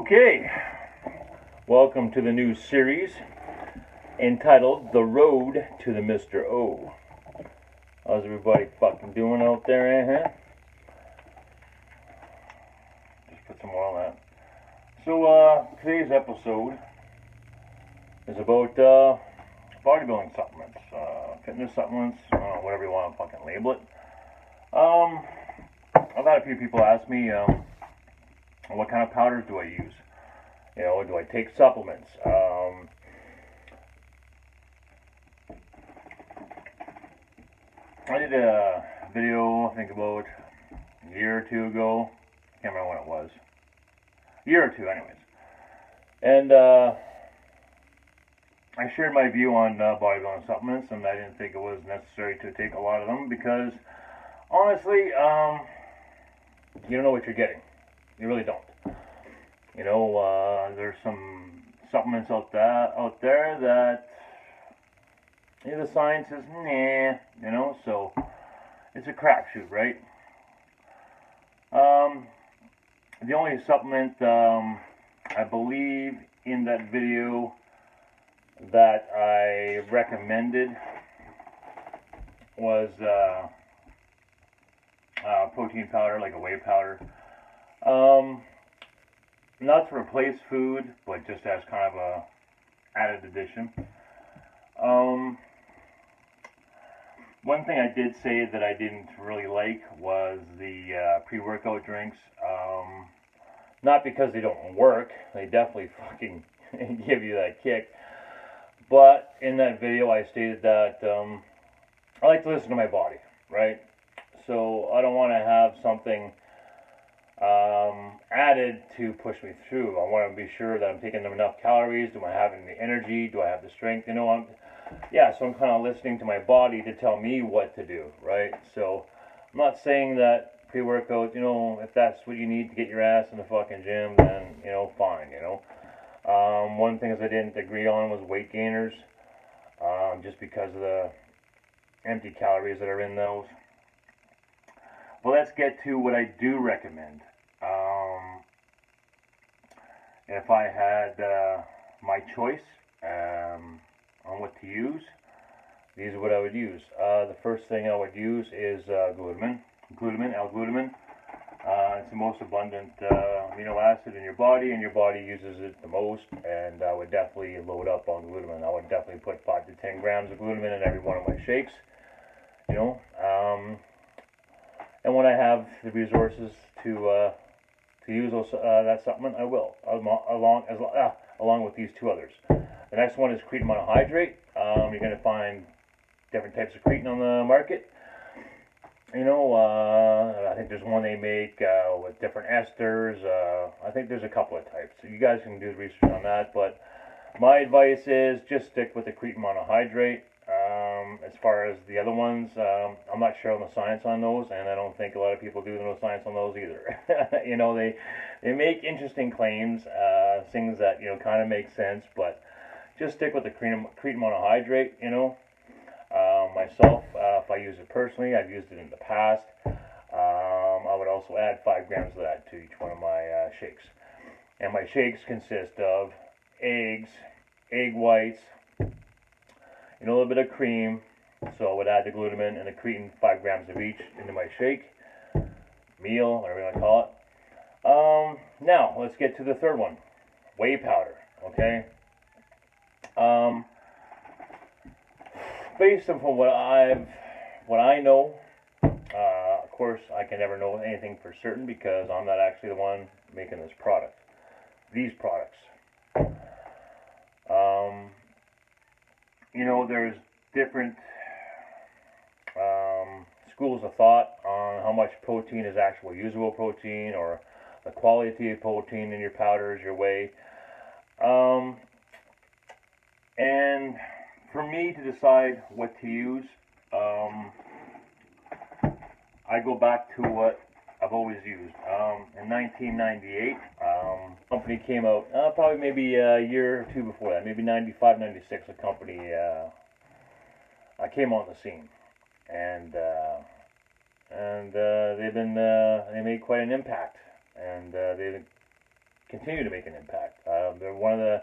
Okay, welcome to the new series entitled The Road to the Mr.O. How's everybody fucking doing out there, Just put some oil on that. So, today's episode is about bodybuilding supplements, fitness supplements, whatever you want to fucking label it. I've had a few people ask me, what kind of powders do I use? You know, do I take supplements? I did a video, I think about a year or two ago. Can't remember when it was. A year or two, anyways. And I shared my view on bodybuilding supplements, and I didn't think it was necessary to take a lot of them because, honestly, you don't know what you're getting. You really don't. You know, there's some supplements out there that the science is nah, you know, so it's a crapshoot, right? The only supplement I believe in that video that I recommended was protein powder, like a whey powder. Not to replace food, but just as kind of a added addition. One thing I did say that I didn't really like was the pre-workout drinks. Not because they don't work, they definitely fucking give you that kick. But in that video I stated that I like to listen to my body, right? So I don't want to have something added to push me through. I want to be sure that I'm taking enough calories. Do I have the energy? Do I have the strength? You know, so I'm kind of listening to my body to tell me what to do, right? So I'm not saying that pre-workout, you know, if that's what you need to get your ass in the fucking gym, then, you know, fine, you know. One thing I didn't agree on was weight gainers, just because of the empty calories that are in those. Well, let's get to what I do recommend. If I had my choice on what to use, these are what I would use. The first thing I would use is L-glutamine. It's the most abundant amino acid in your body, and your body uses it the most. And I would definitely load up on glutamine. I would definitely put 5 to 10 grams of glutamine in every one of my shakes. You know. And when I have the resources to use those, that supplement, I will, along with these two others. The next one is creatine monohydrate. You're going to find different types of creatine on the market. You know, I think there's one they make with different esters. I think there's a couple of types. So you guys can do the research on that. But my advice is just stick with the creatine monohydrate. As far as the other ones, I'm not sure on the science on those, and I don't think a lot of people do know science on those either. You know, they make interesting claims, things that, you know, kind of make sense, but just stick with the creatine monohydrate, you know. Myself, if I use it personally, I've used it in the past. I would also add 5 grams of that to each one of my shakes. And my shakes consist of eggs, egg whites, you know, a little bit of cream. So I would add the glutamine and the creatine, 5 grams of each, into my shake, meal, whatever you want to call it. Now, let's get to the third one, whey powder, okay? Based on what I know, of course, I can never know anything for certain because I'm not actually the one making this product, these products. You know, there's different schools of thought on how much protein is actual usable protein, or the quality of protein in your powders, your whey. And for me to decide what to use, I go back to what I've always used. In 1998, company came out, probably maybe a year or two before that, maybe 95, 96, a company came on the scene, and they made quite an impact, and they've continue to make an impact. They're one of the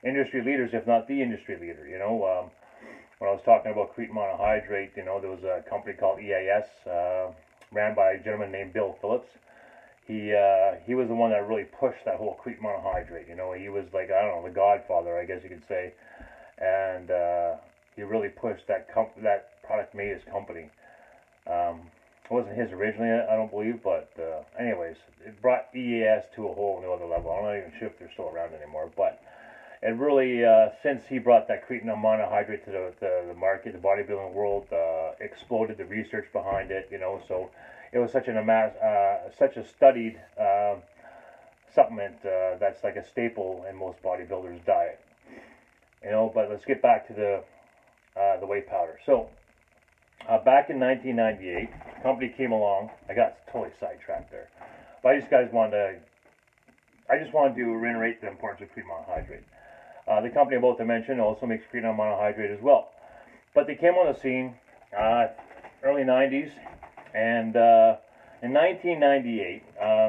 industry leaders, if not the industry leader. When I was talking about creatine monohydrate, there was a company called EAS, ran by a gentleman named Bill Phillips. He was the one that really pushed that whole creatine monohydrate. He was like, I don't know, the godfather, I guess you could say, and he really pushed that product made his company. It wasn't his originally, I don't believe, but anyways, it brought EAS to a whole new other level. I'm not even sure if they're still around anymore, but it really, since he brought that creatine monohydrate to the market, the bodybuilding world, exploded the research behind it, so it was such such a studied supplement that's like a staple in most bodybuilders' diet. But let's get back to the whey powder. So back in 1998, a company came along. I got totally sidetracked there, but I just wanted to reiterate the importance of creatine monohydrate. The company I'm about to mention also makes creatine monohydrate as well, but they came on the scene early 90s, and in 1998,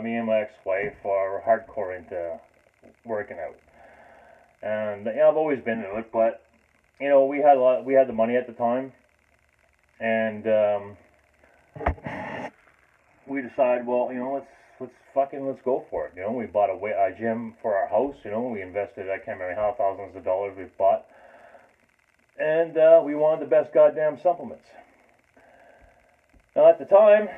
me and my ex-wife are hardcore into working out, and I've always been into it, but we had the money at the time, and we decided, well, let's go for it. We bought a gym for our house. We invested, I can't remember how thousands of dollars we've bought, and we wanted the best goddamn supplements. Now at the time,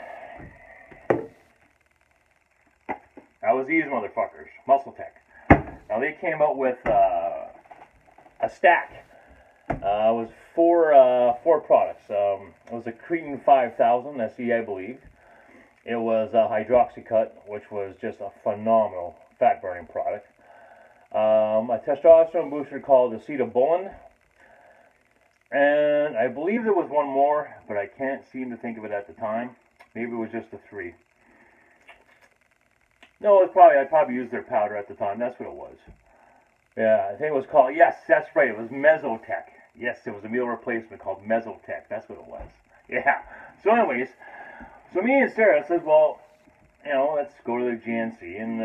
that was these motherfuckers, Muscle Tech. Now they came out with a stack. It was four products. It was a Creatine 5000 SE, I believe. It was a Hydroxycut, which was just a phenomenal fat burning product. A testosterone booster called Acetobulin. And I believe there was one more, but I can't seem to think of it at the time. Maybe it was just the three. No, I probably used their powder at the time. That's what it was. Yeah, I think it was called, yes, that's right. It was Mesotech. Yes, it was a meal replacement called Mesotech. That's what it was. Yeah. So anyways, so me and Sarah said, well, let's go to the GNC and,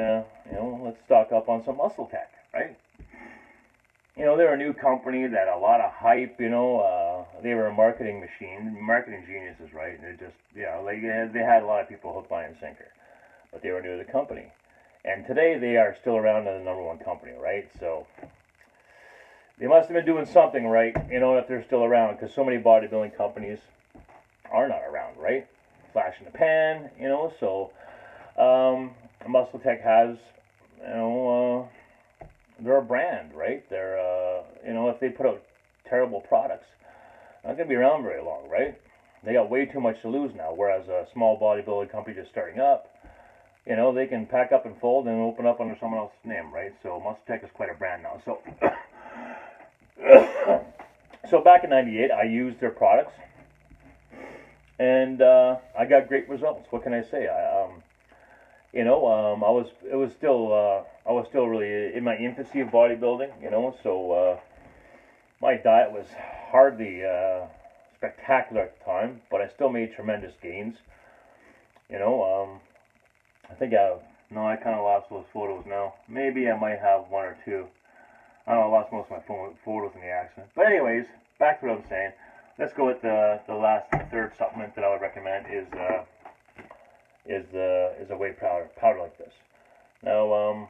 let's stock up on some Muscle Tech, right? They're a new company that a lot of hype, they were a marketing machine, marketing geniuses, right? And they just, they had a lot of people hook, line, and sinker. But they were new to the company. And today they are still around as the #1 company, right? So they must have been doing something right, if they're still around, because so many bodybuilding companies are not around, right? Flash in the pan, so Muscle Tech has, they're a brand, right? They're, if they put out terrible products, not going to be around very long, right? They got way too much to lose now, whereas a small bodybuilding company just starting up, they can pack up and fold and open up under someone else's name, right? So Muscle Tech is quite a brand now. So, so back in '98, I used their products, and I got great results. What can I say? I was still really in my infancy of bodybuilding, so my diet was hardly spectacular at the time, but I still made tremendous gains. I think I kind of lost those photos now. Maybe I might have one or two. I don't know, I lost most of my photos in the accident. But anyways, back to what I'm saying. Let's go with the third supplement that I would recommend is a whey powder like this. Now,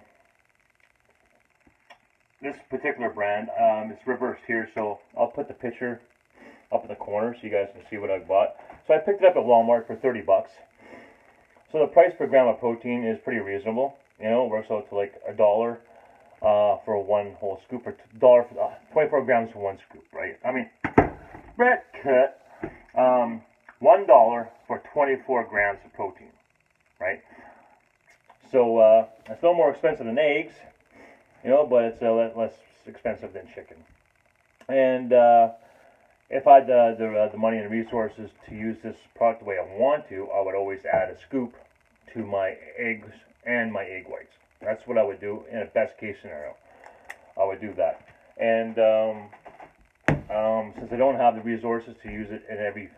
this particular brand, it's reversed here, so I'll put the picture up in the corner so you guys can see what I bought. So I picked it up at Walmart for 30 bucks. So the price per gram of protein is pretty reasonable. It works out to like $1 for one whole scoop, or $1 for 24 grams for one scoop, right? I mean, Brett cut $1 for 24 grams of protein, right? So it's no more expensive than eggs, but it's less expensive than chicken. And if I had the money and resources to use this product the way I want to, I would always add a scoop to my eggs and my egg whites. That's what I would do in a best case scenario. I would do that. And since I don't have the resources to use it in every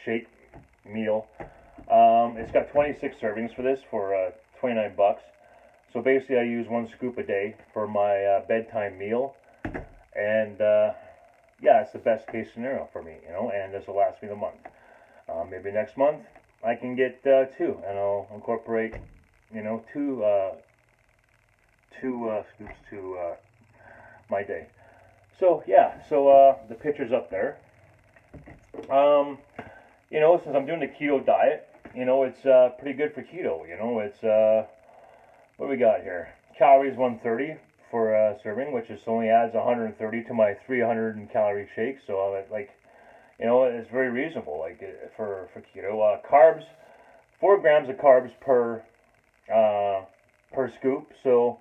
shake meal, it's got 26 servings for this for 29 bucks. So basically I use 1 scoop a day for my bedtime meal, and yeah, it's the best case scenario for me, you know, and this will last me the month. Maybe next month I can get 2, and I'll incorporate, you know, two scoops to my day. So yeah, so the picture's up there. You know, since I'm doing the keto diet, you know, it's pretty good for keto. You know, it's what do we got here? Calories 130 for a serving, which is only adds 130 to my 300 calorie shake. So like, you know, it's very reasonable. Like for keto, carbs, 4 grams of carbs per scoop. So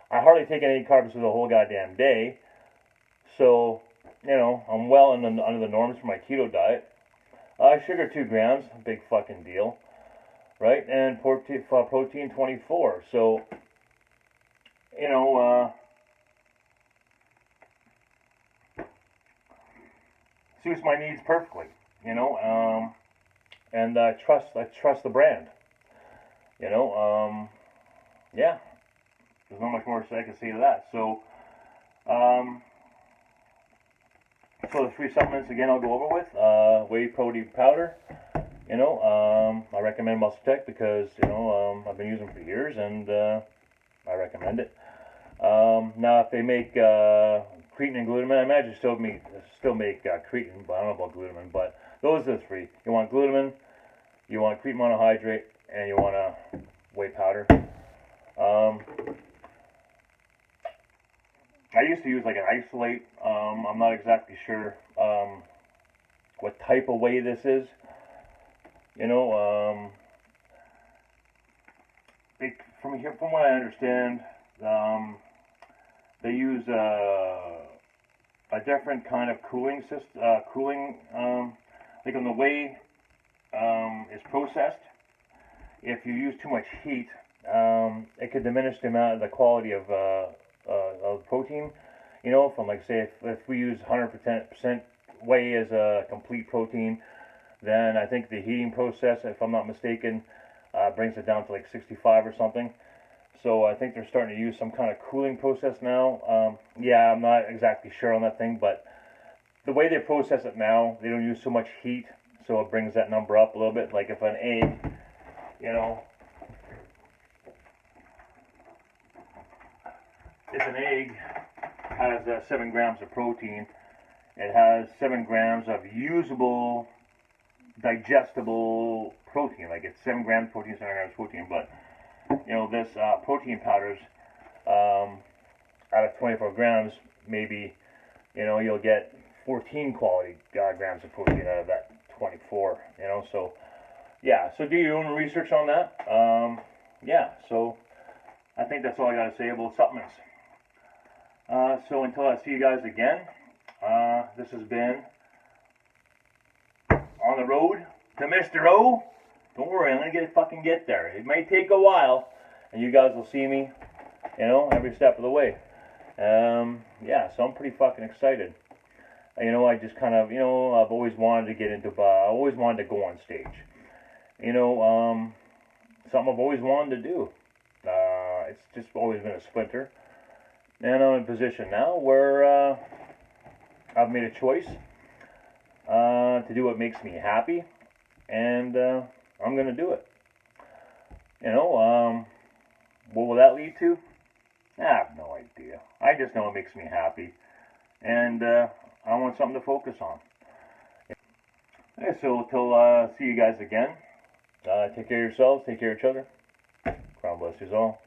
I hardly take any carbs for the whole goddamn day. So, you know, I'm well under the norms for my keto diet. Sugar 2 grams, big fucking deal, right? And protein 24. So, you know, suits my needs perfectly. You know, and I trust the brand. You know, yeah. There's not much more I can say to that. So, so the 3 supplements again I'll go over with. Whey protein powder. You know, I recommend Muscle Tech because, you know, I've been using it for years, and I recommend it. Now if they make creatine and glutamine, I imagine still make creatine, but I don't know about glutamine. But those are the 3. You want glutamine, you want creatine monohydrate, and you want a whey powder. I used to use like an isolate. I'm not exactly sure what type of whey this is. You know, from what I understand, they use a different kind of cooling system. Like when the whey is processed, if you use too much heat, it could diminish the quality of protein. You know, from like say if we use 100% whey as a complete protein, then I think the heating process, if I'm not mistaken, brings it down to like 65 or something. So I think they're starting to use some kind of cooling process now. Yeah, I'm not exactly sure on that thing, but the way they process it now, they don't use so much heat, so it brings that number up a little bit. Like if an egg, you know, if an egg has 7 grams of protein, it has 7 grams of usable, digestible protein. Like it's 7 grams protein, 7 grams protein. But you know, this protein powders, out of 24 grams, maybe, you know, you'll get 14 quality grams of protein out of that 24. You know, so yeah. So do your own research on that. Yeah. So I think that's all I got to say about supplements. So until I see you guys again, this has been On the Road to Mr. O. Don't worry, I'm going to fucking get there. It may take a while, and you guys will see me, you know, every step of the way. Yeah, so I'm pretty fucking excited. You know, I just kind of, you know, I've always wanted to get into, I always wanted to go on stage. You know, something I've always wanted to do. It's just always been a splinter. And I'm in a position now where I've made a choice to do what makes me happy, and I'm going to do it. You know, what will that lead to? I have no idea. I just know it makes me happy, and I want something to focus on. Okay, so till see you guys again. Take care of yourselves, take care of each other. Crown bless you all.